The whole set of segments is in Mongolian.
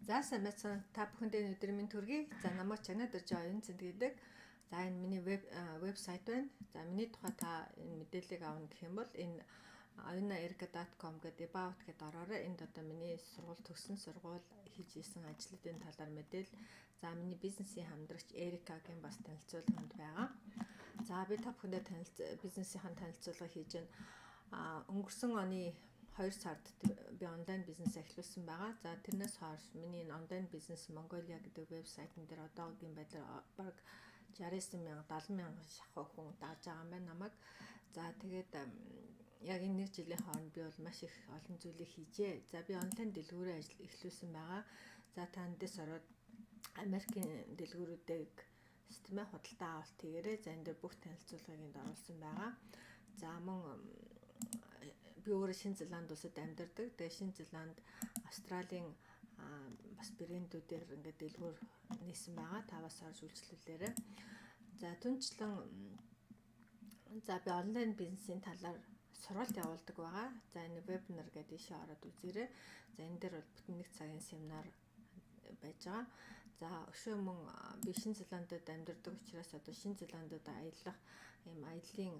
За сайн байна. Та бүхэндээ өнөөдөр минь төргий. За намайг чанаа дэрж оюун цэнд гэдэг. За энэ миний вебсайт байна. За миний тухай та энэ мэдээллийг авах гэх юм бол энэ ayunaerica.com гэдэг about гэдэг ороорой. Энд одоо миний сургууль төгссөн сургууль хийж исэн ажлуудын талаар мэдээлэл. За миний бизнесийн хамтрагч Эрикагийн бас танилцуулганд байгаа. За би та бүхэндээ бизнесийн танилцуулга хийж байна. Өнгөрсөн оны 2 сард би онлайн бизнес эхлүүлсэн байгаа. За тэрнээс хойш миний онлайн бизнес Mongolia гэдэг вебсайтн дээр одоогийн байдлаар баг 69,000 70,000 шахах хүн дааж байгаа юм байна намайг. За тэгээд яг энэ нэг жилийн хооронд би бол маш их олон зүйлийг хийжээ. За би онлайн дэлгүүрээ эхлүүлсэн байгаа. За та эндээс ороод Америкийн дэлгүүрүүдийг системээ худалдаа авалт хийгээрэй. За энэ дээр бүх танилцуулгыг энд оруулсан байгаа. За мөн би өөрөө Шинэ Зеланд улсад амьдардаг. Тэгээ Шинэ Зеланд, Австралийн бас брэндүүдээр ингээд дэлгүүр нээсэн байгаа. Та бас орж үйлчлүүлээрэй. За түнчлэн за би онлайн бизнесийн талаар сургалт явуулдаг байгаа. За энэ вебинар гэдэг ишээ ороод үзээрэй. За энэ дээр бол бүтэн 1 цагийн семинар байж байгаа. За өшөө мөн би Шинэ Зеландд амьдардаг учраас одоо Шинэ Зеландд аялах юм аяллаа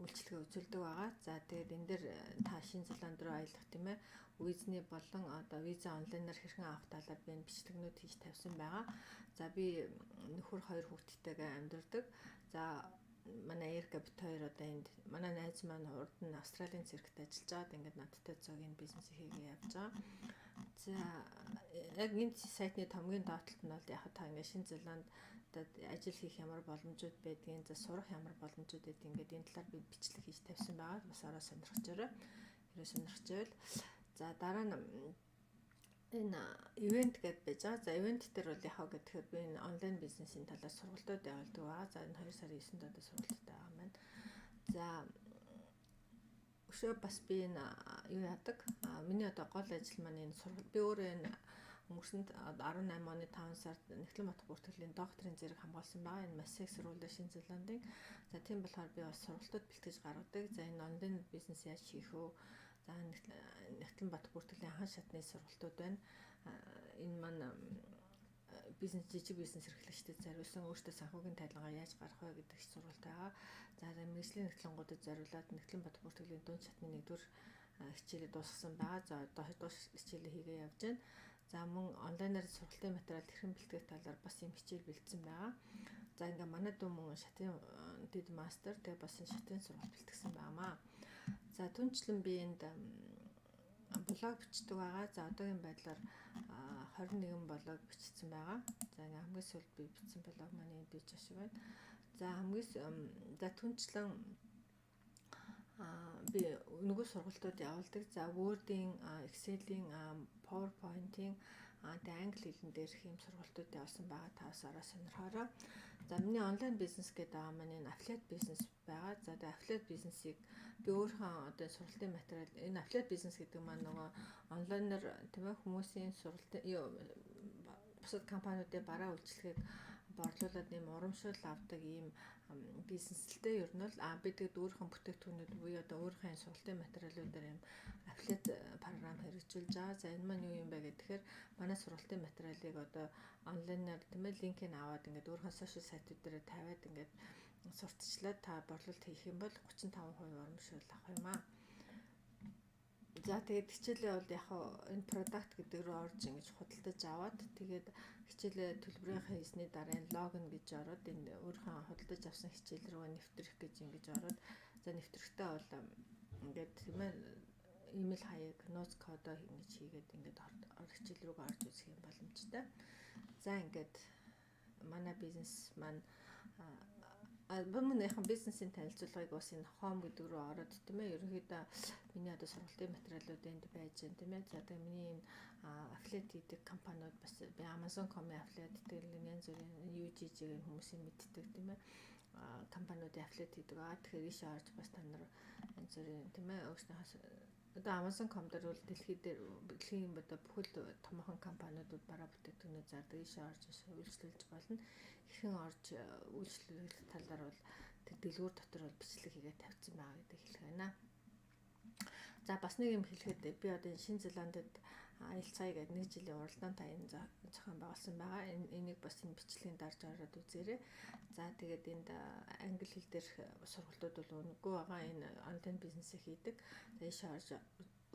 үйлчлэгээ үзүүлдэг байгаа. За тэгээд энэ дээр та Шинэ Зеланд руу аялах тийм ээ визний болон одоо виза онлайнаар хэрхэн авах талаар би энэ бичлэгнүүд хийж тавьсан байгаа. За би нөхөр 2 хүүхэдтэйгээ амьдардаг. За манай Эрика бит хоёр одоо энд манай найз маань урд нь Австралийн цэрэгт ажиллаж байгаад ингээд надтай цог энэ бизнесийг хийгээ явж байгаа. За яг энэ сайтны хамгийн доотлолт нь бол яг та ингээд Шинэ Зеланд ажил хийх ямар боломжууд байдгийг, за сурах ямар боломжууд байдгийг ингээд энэ талаар би бичлэг хийж тавьсан байгаа. Бас ороо сонирхчоорой. Хэрвээ сонирхч байвал за дараа нь энэ ивент гэдээ байж байгаа. За ивент дээр бол яхаа гэхээр би энэ онлайн бизнесийн талаар сургалтууд явуулдаг байгаа. За энэ 2 сарын 9-нд одоо сургалттай байгаа юм байна. За өшөө бас би энэ юу яадаг? Миний одоо гол ажил маань энэ сургалт. Би өөрөө энэ өнгөрсөн 18 оны 5 сард Нягтланбаатар бүртгэлийн докторийн зэрэг хамгаалсан байгаа. Энэ Масэг сургуулийн Шинэ Зеландын. За тийм болохоор би бас сургалтууд бэлтгэж гаргадаг. За энэ онлайн бизнес яаж хийх вэ? За Нягтланбаатар бүртгэлийн анхан шатны сургалтууд байна. Энэ маань бизнес жижиг бизнес эрхлэгчдэд зориулсан өөртөө санхүүгийн тайлбараа яаж гаргах вэ гэдэг сургалт байгаа. За мэргэжлийн нэгтлэнгуудад зориулаад Нягтланбаатар бүртгэлийн дунд шатны 1-р хичээлээ дуусгасан байгаа. За одоо 2-р хичээлээ хийгээ явж байна. За мөн онлайнаар сургалтын материал хэрхэн бэлтгэх талаар бас юм хичээл бэлдсэн байгаа. За ингээ манай дүү мөн шатын дэд мастер тэгээ бас энэ шатын сургалт бэлтгэсэн байнамаа. За түнчлэн би энд блог бичдэг байгаа. За одоогийн байдлаар 21 блог бичсэн байгаа. За ингээ хамгийн сүүлд би бичсэн блог маань энд бич ашиг байна. За хамгийн за түнчлэн би нөгөө сургалтууд явуулдаг. За Word-ийн, Excel-ийн, PowerPoint-ийн тэгээ англи хэлэн дээрх юм сургалтууд явуулсан байгаа. Та бас ороо сонирхоорой. За миний онлайн бизнес гэдэг байгаа маань энэ affiliate бизнес байгаа. За тэгээ affiliate бизнесийг би өөрийнхөө одоо сургалтын материал энэ affiliate бизнес гэдэг маань нөгөө онлайнаар тийм ээ хүмүүсийн сургалтын бусад компаниудын бараа үйлчлэгийг борлуулад нэм урамшуул авдаг ийм бизнесэлтэй ер нь бол бид тэгээд өөрийнхөө бүтээгдэхүүнүүд буюу одоо өөрийнхөө сургалтын материалуудаар юм affiliate програм хэрэгжүүлж байгаа. За энэ маань юу юм бэ гэхээр манай сургалтын материалыг одоо онлайнаар тийм ээ линкийг аваад ингээд өөрийнхөө сошиал сайтууд дээр тавиад ингээд сурталчлаад та борлуулалт хийх юм бол 35% урамшуул авах юм аа. За тэгээд хичээлээ бол яг энэ product гэдэг рүү орж ингэж худалдаж аваад тэгээд хичээлээ төлбөрийнхээ хийсний дараа энэ логин гэж ороод энэ өөрийнхөө худалдаж авсан хичээл рүү нэвтрэх гэж ингэж ороод за нэвтрэхдээ бол ингээд тийм ээ имэйл хаяг, нууц кодоо ингэж хийгээд ингээд хичээл рүү орж үзэх юм боломжтой. За ингээд манай бизнес маань бумынхаа бизнесийн танилцуулгыг бас энэ home гэдэг рүү ороод тийм ээ ерөнхийдөө миний одоо сургалтын материалууд энд байж байна тийм ээ. За тэгээ миний энэ affiliate хийдэг компаниуд бас би Amazon.com-ийн affiliate гэдэг янз бүрийн UGG-ийн хүмүүсийн мэддэг тийм ээ компаниудын affiliate хийдэг. Тэгэхээр ийшээ орж бас та нар янз бүрийн тийм ээ өөрснийхөө одоо Amazon.com дээр бол дэлхийн одоо бүхэл томоохон компаниудад бараа бүтээгдэхүүнээ зардаг. Ийшээ орж үйлчлүүлж болно. Хэрхэн орж үйлчлүүлэх талаар бол дэлгүүр дотор бол бичлэг хийгээд тавьсан байгаа гэдэг хэлэх байна. За бас нэг юм хэлэхэд би одоо Шинэ Зеландд аялцгаая гэдэг 1 жилийн уралдаан та энэ зохион байгуулсан байгаа. Энийг бас энэ бичлэгийн дарж ороод үзээрэй. За тэгээд энд англи хэл дээрх сургалтууд бол үнэгүй байгаа. Энэ онлайн бизнесийг хийдэг. Ийш орж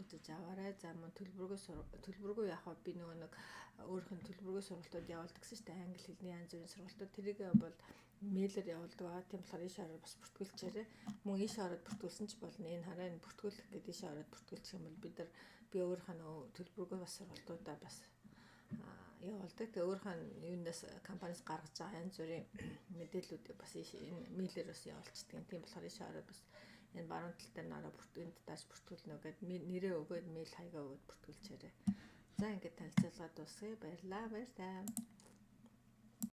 үзэж аваарай. За мөн төлбөргүй яг би нөгөө нэг өөрийнх нь төлбөргүй сургалтууд явуулдаг гэсэн чинь англи хэлний янз бүрийн сургалтууд тэрийг бол мэйлээр явуулдаг байгаа. Тийм болохоор ийш ороод бас бүртгүүлчихээрэй. Мөн ийш ороод бүртгүүлсэн ч болно. Энэ хараа энэ бүртгүүлэх гэдэг ийш ороод бүртгүүлчих юм бол бид нар би өөрийнхөө нөгөө төлбөргүй бас сургалтуудаа бас явуулдаг. Тэгээ өөрийнхөө юунаас компаниас гаргаж байгаа янз бүрийн мэдээллүүдийг бас энэ мэйлээр бас явуулчихдаг. Тийм болохоор ийш ороод бас энэ баруун тал дээр нараа бүртгүүлэнд тааш бүртгүүлнэ гэдэг нэрээ өгөөд мэйл хаягаа өгөөд бүртгүүлчихээрэй. За ингээд танилцуулга дуусгая. Баярлалаа. Баяр таа.